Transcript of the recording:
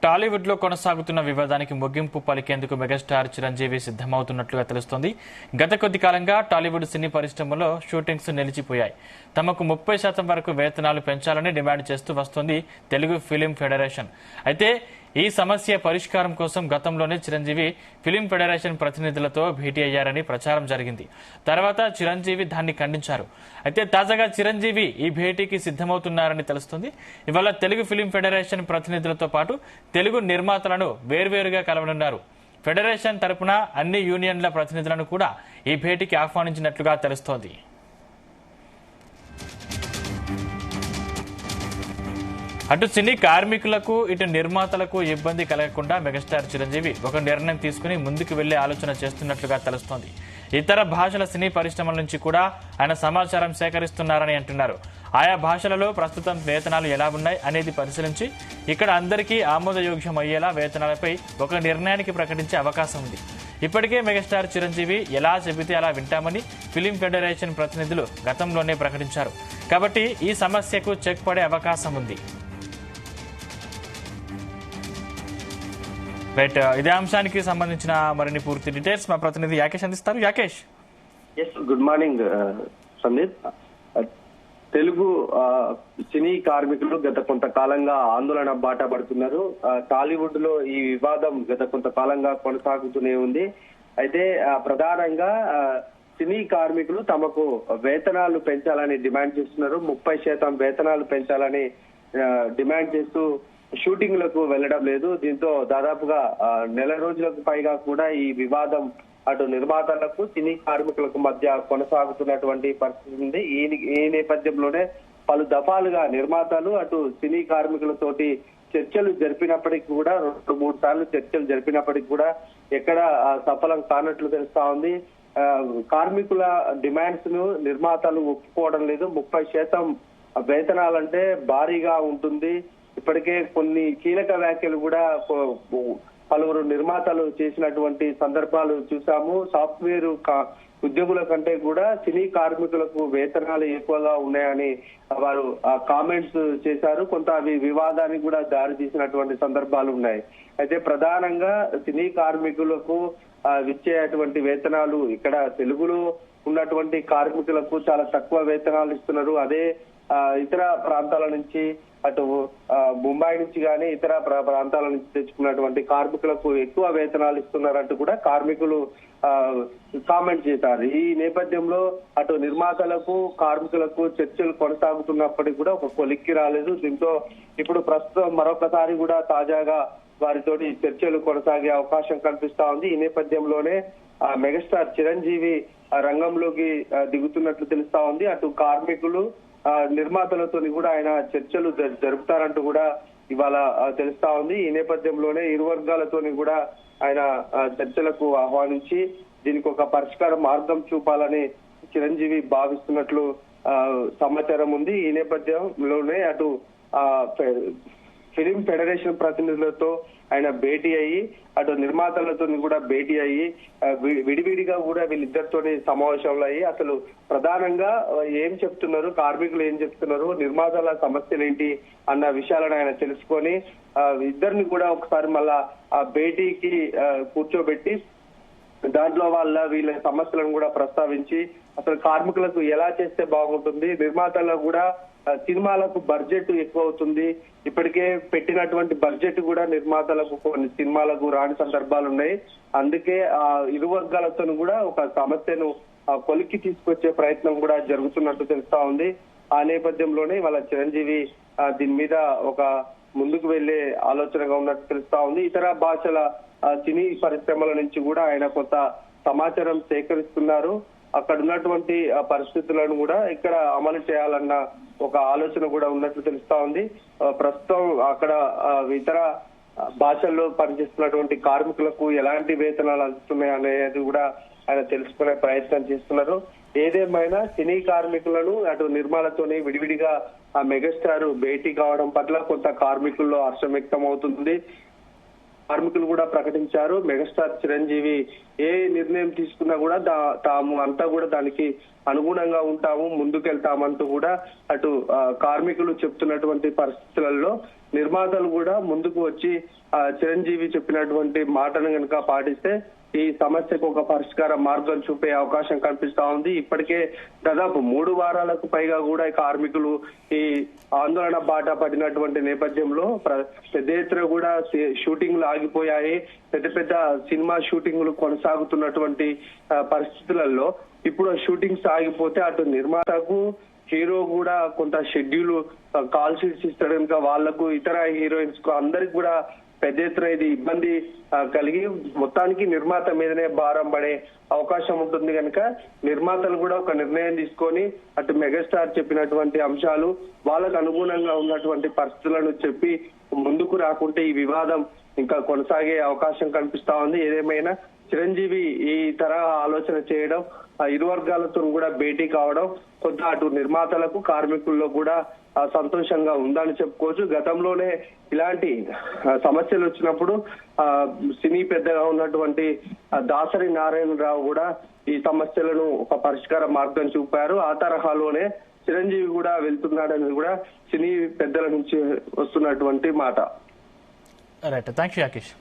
టాలీవుడ్ లో కొనసాగుతున్న వివాదానికి ముగింపు పలికేందుకు మెగాస్టార్ చిరంజీవి సిద్ధమవుతున్నట్లుగా తెలుస్తోంది. గత కొద్ది కాలంగా టాలీవుడ్ సినీ పరిశ్రమలో షూటింగ్స్ నిలిచిపోయాయి. తమకు 30% వరకు వేతనాలు పెంచాలని డిమాండ్ చేస్తూ వస్తోంది తెలుగు ఫిలిం ఫెడరేషన్. అయితే ఈ సమస్య పరిష్కారం కోసం గతంలోనే చిరంజీవి ఫిలిం ఫెడరేషన్ ప్రతినిధులతో భేటీ అయ్యారని ప్రచారం జరిగింది. తర్వాత చిరంజీవి దాన్ని ఖండించారు. అయితే తాజాగా చిరంజీవి ఈ భేటీకి సిద్ధమవుతున్నారని తెలుస్తుంది. ఇవాళ తెలుగు ఫిలిం ఫెడరేషన్ ప్రతినిధులతో పాటు తెలుగు నిర్మాతలను వేర్వేరుగా కలవనున్నారు. ఫెడరేషన్ తరపున అన్ని యూనియన్ల ప్రతినిధులను కూడా ఈ భేటీకి ఆహ్వానించినట్లుగా తెలుస్తోంది. అటు సినీ కార్మికులకు ఇటు నిర్మాతలకు ఇబ్బంది కలగకుండా మెగాస్టార్ చిరంజీవి ఒక నిర్ణయం తీసుకుని ముందుకు వెళ్లే ఆలోచన చేస్తున్నట్లుగా తెలుస్తోంది. ఇతర భాషల సినీ పరిశ్రమల నుంచి కూడా ఆయన సమాచారం సేకరిస్తున్నారని అంటున్నారు. ఆయా భాషలలో ప్రస్తుతం వేతనాలు ఎలా ఉన్నాయి అనేది పరిశీలించి ఇక్కడ అందరికీ ఆమోదయోగ్యం అయ్యేలా వేతనాలపై ఒక నిర్ణయానికి ప్రకటించే అవకాశం ఉంది. ఇప్పటికే మెగాస్టార్ చిరంజీవి ఎలా చెబితే అలా వింటామని ఫిలిం ఫెడరేషన్ ప్రతినిధులు గతంలోనే ప్రకటించారు. కాబట్టి ఈ సమస్యకు చెక్ పడే అవకాశం ఉంది. రైట్, ఇదే అంశానికి సంబంధించిన మరిన్ని పూర్తి డీటెయిల్స్ మా ప్రతినిధి యాకేష్ అందిస్తారు. Yakesh. Good morning Sandeep. Telugu cine కార్మికులు గత కొంతకాలంగా ఆందోళన బాట పడుతున్నారు. టాలీవుడ్ లో ఈ వివాదం గత కొంతకాలంగా కొనసాగుతూనే ఉంది. అయితే ప్రధానంగా సినీ కార్మికులు తమకు వేతనాలు పెంచాలని డిమాండ్ చేస్తున్నారు. 30% వేతనాలు పెంచాలని డిమాండ్ చేస్తూ షూటింగ్లకు వెళ్లడం లేదు. దీంతో దాదాపుగా నెల రోజులకు పైగా కూడా ఈ వివాదం అటు నిర్మాతలకు సినీ కార్మికులకు మధ్య కొనసాగుతున్నటువంటి పరిస్థితి ఉంది. ఈ నేపథ్యంలోనే పలు దఫాలుగా నిర్మాతలు అటు సినీ కార్మికులతోటి చర్చలు జరిపినప్పటికీ కూడా 2-3 సార్లు చర్చలు జరిపినప్పటికీ కూడా ఎక్కడ సఫలం కానట్లు తెలుస్తా ఉంది. కార్మికుల డిమాండ్స్ ను నిర్మాతలు ఒప్పుకోవడం లేదు. 30% వేతనాలంటే భారీగా ఉంటుంది. ఇప్పటికే కొన్ని కీలక వ్యాఖ్యలు కూడా పలువురు నిర్మాతలు చేసినటువంటి సందర్భాలు చూసాము. సాఫ్ట్వేర్ ఉద్యోగుల కంటే కూడా సినీ కార్మికులకు వేతనాలు ఎక్కువగా ఉన్నాయని వారు కామెంట్స్ చేశారు. కొంత అవి వివాదానికి కూడా దారి తీసినటువంటి సందర్భాలు ఉన్నాయి. అయితే ప్రధానంగా సినీ కార్మికులకు ఇచ్చేటువంటి వేతనాలు ఇక్కడ తెలుగులో ఉన్నటువంటి కార్మికులకు చాలా తక్కువ వేతనాలు ఇస్తున్నారు. అదే ఇతర ప్రాంతాల నుంచి అటు ముంబై నుంచి కానీ ఇతర ప్రాంతాల నుంచి తెచ్చుకున్నటువంటి కార్మికులకు ఎక్కువ వేతనాలు ఇస్తున్నారంటూ కూడా కార్మికులు కామెంట్ చేశారు. ఈ నేపథ్యంలో అటు నిర్మాతలకు కార్మికులకు చర్చలు కొనసాగుతున్నప్పటికీ కూడా ఒక కొలిక్కి రాలేదు. దీంతో ఇప్పుడు ప్రస్తుతం మరొకసారి కూడా తాజాగా వారితోటి చర్చలు కొనసాగే అవకాశం కనిపిస్తా ఉంది. ఈ నేపథ్యంలోనే మెగాస్టార్ చిరంజీవి రంగంలోకి దిగుతున్నట్లు తెలుస్తా ఉంది. అటు కార్మికులు నిర్మాతలతో కూడా ఆయన చర్చలు జరుపుతారంటూ కూడా ఇవాళ తెలుస్తా ఉంది. ఈ నేపథ్యంలోనే ఇరు వర్గాలతో కూడా ఆయన చర్చలకు ఆహ్వానించి దీనికి ఒక పరిష్కార మార్గం చూపాలని చిరంజీవి భావిస్తున్నట్లు సమాచారం ఉంది. ఈ నేపథ్యంలోనే అటు ఫిలిం ఫెడరేషన్ ప్రతినిధులతో ఆయన భేటీ అయ్యి అటు నిర్మాతలతో కూడా భేటీ అయ్యి విడివిడిగా కూడా వీళ్ళిద్దరితోని సమావేశంలో అయ్యి అసలు ప్రధానంగా ఏం చెప్తున్నారు, కార్మికులు ఏం చెప్తున్నారు, నిర్మాతల సమస్యలు ఏంటి అన్న విషయాలను ఆయన తెలుసుకొని ఇద్దరిని కూడా ఒకసారి మళ్ళా ఆ భేటీకి కూర్చోబెట్టి దాంట్లో వీళ్ళ సమస్యలను కూడా ప్రస్తావించి అసలు కార్మికులకు ఎలా చేస్తే బాగుంటుంది, నిర్మాతలకు కూడా సినిమాలకు బడ్జెట్ ఎక్కువ అవుతుంది, ఇప్పటికే పెట్టినటువంటి బడ్జెట్ కూడా నిర్మాతలకు కొన్ని సినిమాలకు రాని సందర్భాలు ఉన్నాయి. అందుకే ఆ ఇరు వర్గాలతో కూడా ఒక సమస్యను కొలిక్కి తీసుకొచ్చే ప్రయత్నం కూడా జరుగుతున్నట్టు తెలుస్తా ఉంది. ఆ నేపథ్యంలోనే వాళ్ళ చిరంజీవి దీని మీద ఒక ముందుకు వెళ్లే ఆలోచనగా ఉన్నట్టు తెలుస్తా ఉంది. ఇతర భాషల సినీ పరిశ్రమల నుంచి కూడా ఆయన కొంత సమాచారం సేకరిస్తున్నారు. అక్కడ ఉన్నటువంటి పరిస్థితులను కూడా ఇక్కడ అమలు చేయాలన్న ఒక ఆలోచన కూడా ఉన్నట్లు తెలుస్తా ఉంది. ప్రస్తుతం అక్కడ ఇతర భాషల్లో పనిచేస్తున్నటువంటి కార్మికులకు ఎలాంటి వేతనాలు అందుతున్నాయి అనేది కూడా ఆయన తెలుసుకునే ప్రయత్నం చేస్తున్నారు. ఏదేమైనా సినీ కార్మికులను అటు నిర్మాణతోనే విడివిడిగా ఆ మెగాస్టార్ భేటీ కావడం పట్ల కొంత కార్మికుల్లో హర్షం వ్యక్తం అవుతుంది. కార్మికులు కూడా ప్రకటించారు మెగాస్టార్ చిరంజీవి ఏ నిర్ణయం తీసుకున్నా కూడా తాము అంతా కూడా దానికి అనుగుణంగా ఉంటాము, ముందుకెళ్తామంటూ కూడా అటు కార్మికులు చెప్తున్నటువంటి పరిస్థితులలో నిర్మాతలు కూడా ముందుకు వచ్చి చిరంజీవి చెప్పినటువంటి మాటను కనుక పాటిస్తే ఈ సమస్యకు ఒక పరిష్కార మార్గం చూపే అవకాశం కనిపిస్తా ఉంది. ఇప్పటికే దాదాపు 3 వారాలకు పైగా కూడా ఈ కార్మికులు ఈ ఆందోళన బాట పడినటువంటి నేపథ్యంలో పెద్ద ఎత్తున కూడా షూటింగ్లు ఆగిపోయాయి. పెద్ద పెద్ద సినిమా షూటింగ్లు కొనసాగుతున్నటువంటి పరిస్థితులలో ఇప్పుడు షూటింగ్స్ ఆగిపోతే అటు నిర్మాతకు హీరో కూడా కొంత షెడ్యూల్ కాల్ షీట్స్ ఇస్తాడు కనుక వాళ్లకు ఇతర హీరోయిన్స్ కు అందరికి కూడా పెద్ద ఎత్తున ఇది ఇబ్బంది కలిగి మొత్తానికి నిర్మాత మీదనే భారం పడే అవకాశం ఉంటుంది కనుక నిర్మాతలు కూడా ఒక నిర్ణయం తీసుకొని అటు మెగాస్టార్ చెప్పినటువంటి అంశాలు వాళ్ళకు అనుగుణంగా ఉన్నటువంటి పరిస్థితులను చెప్పి ముందుకు రాకుంటే ఈ వివాదం ఇంకా కొనసాగే అవకాశం కనిపిస్తా ఉంది. ఏదేమైనా చిరంజీవి ఈ తరహా ఆలోచన చేయడం ఇరు వర్గాలతో కూడా భేటీ కావడం కొంత అటు నిర్మాతలకు కార్మికుల్లో కూడా సంతోషంగా ఉందని చెప్పుకోవచ్చు. గతంలోనే ఇలాంటి సమస్యలు వచ్చినప్పుడు సినీ పెద్దగా ఉన్నటువంటి దాసరి నారాయణరావు కూడా ఈ సమస్యలను ఒక పరిష్కార మార్గం చూపారు. ఆ తరహాలోనే చిరంజీవి కూడా వెళ్తున్నాడని కూడా సినీ పెద్దల నుంచి వస్తున్నటువంటి మాట. Right, thank you Yakesh.